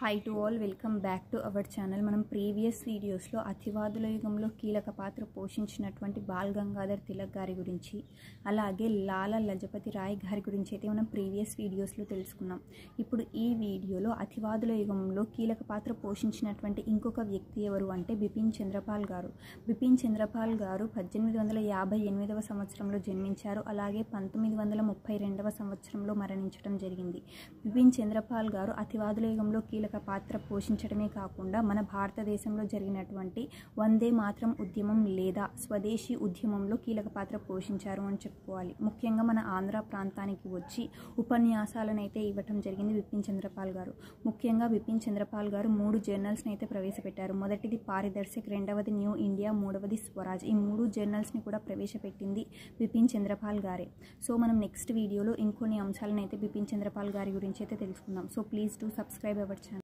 Hi to all, welcome back to our channel. మనం previous వీడియోస్లో అతివాదుల యుగంలో కీలక పాత్ర పోషించినటువంటి బాల్ గంగాధర్ తిలక్ గారి గురించి, అలాగే లాలా లజపతి రాయ్ గారి గురించి అయితే మనం ప్రీవియస్ వీడియోస్లో తెలుసుకున్నాం. ఇప్పుడు ఈ వీడియోలో అతివాదుల యుగంలో కీలక పాత్ర పోషించినటువంటి ఇంకొక వ్యక్తి ఎవరు అంటే బిపిన్ చంద్రపాల్ గారు. బిపిన్ చంద్రపాల్ గారు 1858వ సంవత్సరంలో జన్మించారు. అలాగే 1932వ సంవత్సరంలో మరణించడం జరిగింది. బిపిన్ చంద్రపాల్ గారు అతివాదుల యుగంలో కీలక పాత్ర పోషించడమే కాకుండా మన భారతదేశంలో జరిగినటువంటి వందే మాతరం ఉద్యమం లేదా స్వదేశీ ఉద్యమంలో కీలక పాత్ర పోషించారు అని చెప్పుకోవాలి. ముఖ్యంగా మన ఆంధ్ర ప్రాంతానికి వచ్చి ఉపన్యాసాలను అయితే ఇవ్వటం జరిగింది బిపిన్ చంద్రపాల్ గారు. ముఖ్యంగా బిపిన్ చంద్రపాల్ గారు 3 జర్నల్స్ని అయితే ప్రవేశపెట్టారు. మొదటిది పారదర్శక్, రెండవది న్యూ ఇండియా, మూడవది స్వరాజ్. ఈ 3 జర్నల్స్ని కూడా ప్రవేశపెట్టింది బిపిన్ చంద్రపాల్ గారే. సో మనం నెక్స్ట్ వీడియోలో ఇంకొన్ని అంశాలను అయితే బిపిన్ చంద్రపాల్ గారి గురించి అయితే తెలుసుకుందాం. So please do subscribe our channel.